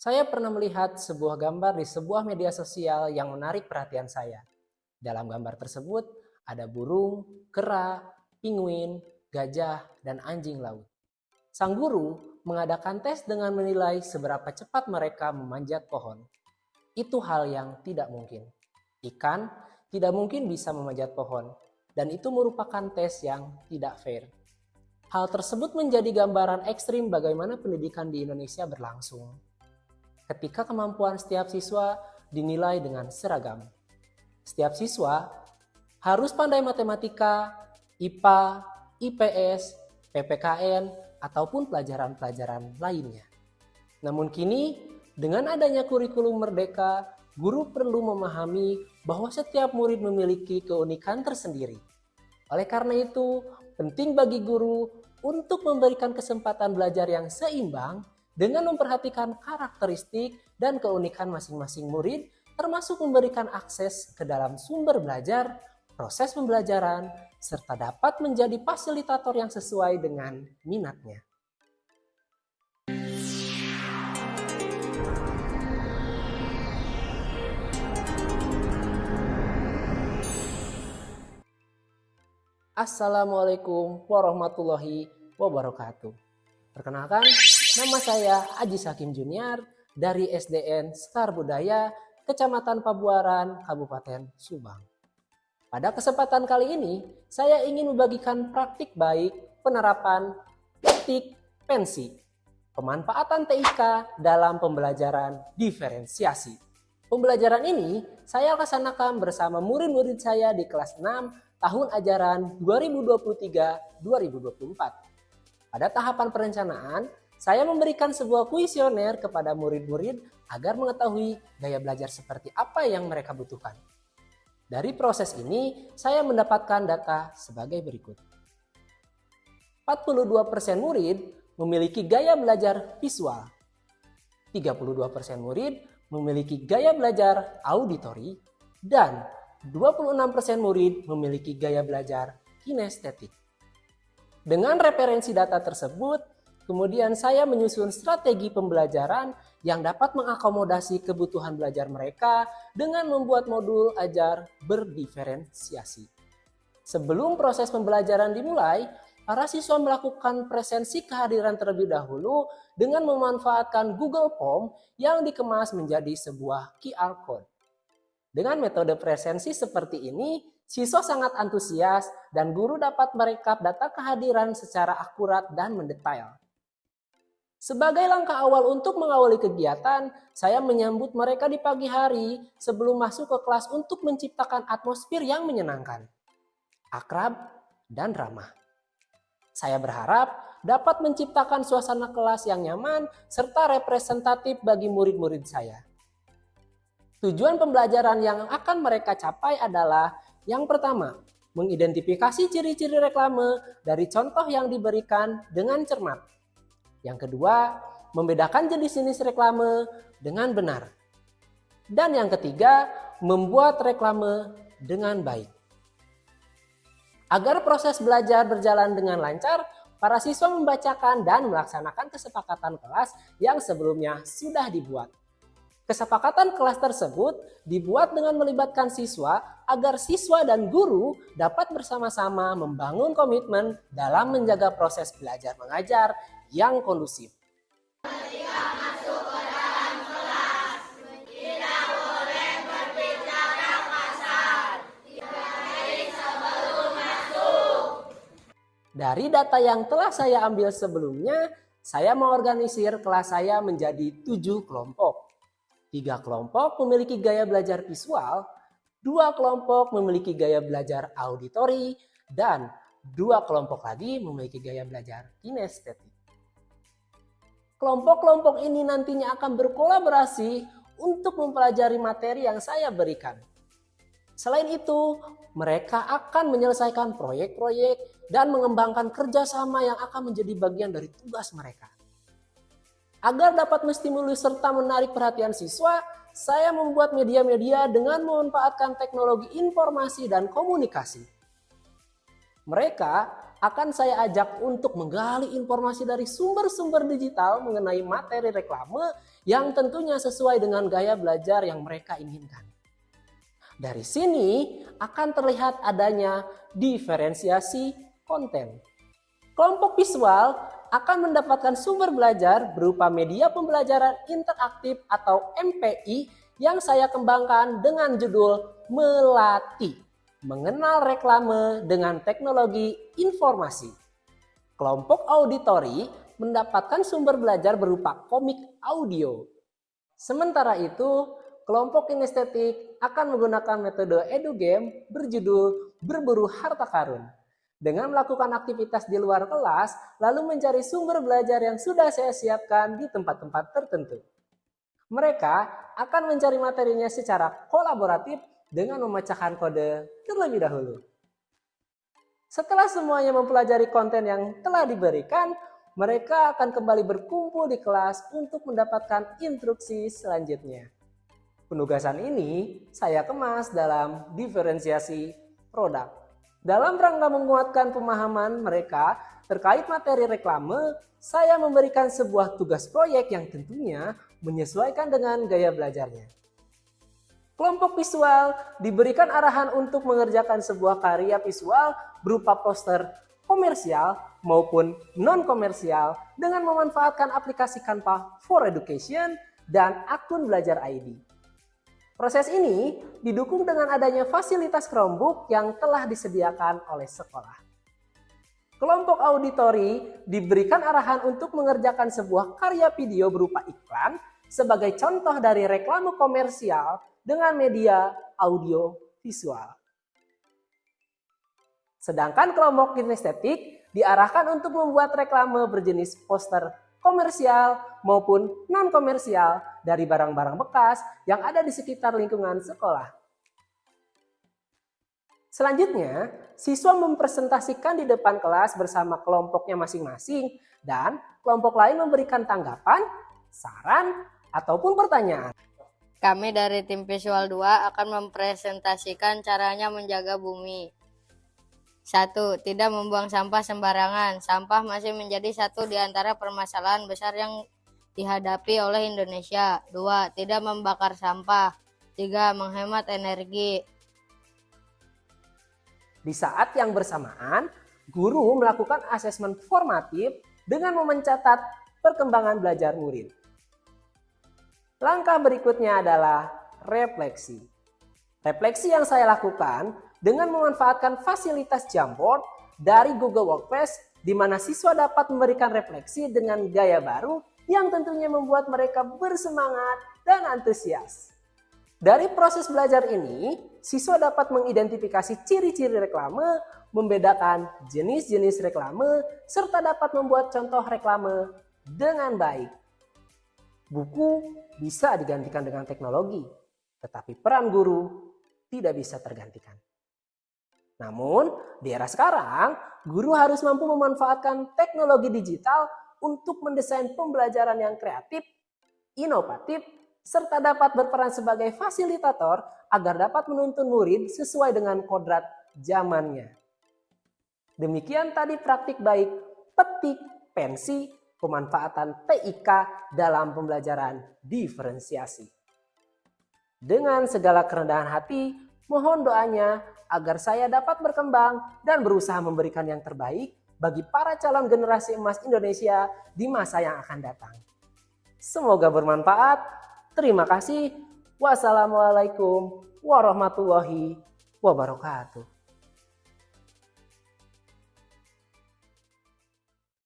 Saya pernah melihat sebuah gambar di sebuah media sosial yang menarik perhatian saya. Dalam gambar tersebut ada burung, kera, penguin, gajah, dan anjing laut. Sang guru mengadakan tes dengan menilai seberapa cepat mereka memanjat pohon. Itu hal yang tidak mungkin. Ikan tidak mungkin bisa memanjat pohon, dan itu merupakan tes yang tidak fair. Hal tersebut menjadi gambaran ekstrim bagaimana pendidikan di Indonesia berlangsung ketika kemampuan setiap siswa dinilai dengan seragam. Setiap siswa harus pandai matematika, IPA, IPS, PPKN, ataupun pelajaran-pelajaran lainnya. Namun kini, dengan adanya kurikulum merdeka, guru perlu memahami bahwa setiap murid memiliki keunikan tersendiri. Oleh karena itu, penting bagi guru untuk memberikan kesempatan belajar yang seimbang dengan memperhatikan karakteristik dan keunikan masing-masing murid, termasuk memberikan akses ke dalam sumber belajar, proses pembelajaran, serta dapat menjadi fasilitator yang sesuai dengan minatnya. Assalamualaikum warahmatullahi wabarakatuh. Perkenalkan, nama saya Aji Hakim Junior dari SDN Sekar Budaya, Kecamatan Pabuaran, Kabupaten Subang. Pada kesempatan kali ini, saya ingin membagikan praktik baik penerapan etik pensi, pemanfaatan TIK dalam pembelajaran diferensiasi. Pembelajaran ini saya laksanakan bersama murid-murid saya di kelas 6 tahun ajaran 2023-2024. Pada tahapan perencanaan, saya memberikan sebuah kuesioner kepada murid-murid agar mengetahui gaya belajar seperti apa yang mereka butuhkan. Dari proses ini, saya mendapatkan data sebagai berikut. 42% murid memiliki gaya belajar visual. 32% murid memiliki gaya belajar auditori. Dan 26% murid memiliki gaya belajar kinestetik. Dengan referensi data tersebut, kemudian saya menyusun strategi pembelajaran yang dapat mengakomodasi kebutuhan belajar mereka dengan membuat modul ajar berdiferensiasi. Sebelum proses pembelajaran dimulai, para siswa melakukan presensi kehadiran terlebih dahulu dengan memanfaatkan Google Form yang dikemas menjadi sebuah QR Code. Dengan metode presensi seperti ini, siswa sangat antusias dan guru dapat merekap data kehadiran secara akurat dan mendetail. Sebagai langkah awal untuk mengawali kegiatan, saya menyambut mereka di pagi hari sebelum masuk ke kelas untuk menciptakan atmosfer yang menyenangkan, akrab, dan ramah. Saya berharap dapat menciptakan suasana kelas yang nyaman serta representatif bagi murid-murid saya. Tujuan pembelajaran yang akan mereka capai adalah yang pertama, mengidentifikasi ciri-ciri reklame dari contoh yang diberikan dengan cermat. Yang kedua, membedakan jenis-jenis reklame dengan benar. Dan yang ketiga, membuat reklame dengan baik. Agar proses belajar berjalan dengan lancar, para siswa membacakan dan melaksanakan kesepakatan kelas yang sebelumnya sudah dibuat. Kesepakatan kelas tersebut dibuat dengan melibatkan siswa agar siswa dan guru dapat bersama-sama membangun komitmen dalam menjaga proses belajar mengajar yang kondusif. Ketika masuk ke dalam kelas, tidak boleh berbicara kasar. Diakhiri sebelum masuk. Dari data yang telah saya ambil sebelumnya, saya mengorganisir kelas saya menjadi 7 kelompok. 3 kelompok memiliki gaya belajar visual, 2 kelompok memiliki gaya belajar auditori, dan 2 kelompok lagi memiliki gaya belajar kinestetik. Kelompok-kelompok ini nantinya akan berkolaborasi untuk mempelajari materi yang saya berikan. Selain itu, mereka akan menyelesaikan proyek-proyek dan mengembangkan kerjasama yang akan menjadi bagian dari tugas mereka. Agar dapat menstimulus serta menarik perhatian siswa, saya membuat media-media dengan memanfaatkan teknologi informasi dan komunikasi. Mereka akan saya ajak untuk menggali informasi dari sumber-sumber digital mengenai materi reklame yang tentunya sesuai dengan gaya belajar yang mereka inginkan. Dari sini akan terlihat adanya diferensiasi konten. Kelompok visual akan mendapatkan sumber belajar berupa media pembelajaran interaktif atau MPI yang saya kembangkan dengan judul Melatih, Mengenal Reklame dengan Teknologi Informasi. Kelompok auditori mendapatkan sumber belajar berupa komik audio. Sementara itu, kelompok kinestetik akan menggunakan metode edugame berjudul Berburu Harta Karun. Dengan melakukan aktivitas di luar kelas, lalu mencari sumber belajar yang sudah saya siapkan di tempat-tempat tertentu. Mereka akan mencari materinya secara kolaboratif dengan memecahkan kode terlebih dahulu. Setelah semuanya mempelajari konten yang telah diberikan, mereka akan kembali berkumpul di kelas untuk mendapatkan instruksi selanjutnya. Penugasan ini saya kemas dalam diferensiasi produk. Dalam rangka menguatkan pemahaman mereka terkait materi reklame, saya memberikan sebuah tugas proyek yang tentunya menyesuaikan dengan gaya belajarnya. Kelompok visual diberikan arahan untuk mengerjakan sebuah karya visual berupa poster komersial maupun non-komersial dengan memanfaatkan aplikasi Canva for Education dan akun Belajar ID. Proses ini didukung dengan adanya fasilitas Chromebook yang telah disediakan oleh sekolah. Kelompok auditori diberikan arahan untuk mengerjakan sebuah karya video berupa iklan sebagai contoh dari reklame komersial dengan media audio visual. Sedangkan kelompok kinestetik diarahkan untuk membuat reklame berjenis poster komersial maupun non-komersial dari barang-barang bekas yang ada di sekitar lingkungan sekolah. Selanjutnya, siswa mempresentasikan di depan kelas bersama kelompoknya masing-masing dan kelompok lain memberikan tanggapan, saran, ataupun pertanyaan. Kami dari tim Visual 2 akan mempresentasikan caranya menjaga bumi. 1. Tidak membuang sampah sembarangan. Sampah masih menjadi satu di antara permasalahan besar yang dihadapi oleh Indonesia. 2. Tidak membakar sampah. 3. Menghemat energi. Di saat yang bersamaan, guru melakukan asesmen formatif dengan mencatat perkembangan belajar murid. Langkah berikutnya adalah refleksi. Refleksi yang saya lakukan dengan memanfaatkan fasilitas Jamboard dari Google Workspace di mana siswa dapat memberikan refleksi dengan gaya baru yang tentunya membuat mereka bersemangat dan antusias. Dari proses belajar ini, siswa dapat mengidentifikasi ciri-ciri reklame, membedakan jenis-jenis reklame, serta dapat membuat contoh reklame dengan baik. Buku bisa digantikan dengan teknologi, tetapi peran guru tidak bisa tergantikan. Namun, di era sekarang, guru harus mampu memanfaatkan teknologi digital untuk mendesain pembelajaran yang kreatif, inovatif, serta dapat berperan sebagai fasilitator agar dapat menuntun murid sesuai dengan kodrat zamannya. Demikian tadi praktik baik petik, pensi, pemanfaatan TIK dalam pembelajaran diferensiasi. Dengan segala kerendahan hati, mohon doanya agar saya dapat berkembang dan berusaha memberikan yang terbaik bagi para calon generasi emas Indonesia di masa yang akan datang. Semoga bermanfaat. Terima kasih. Wassalamualaikum warahmatullahi wabarakatuh.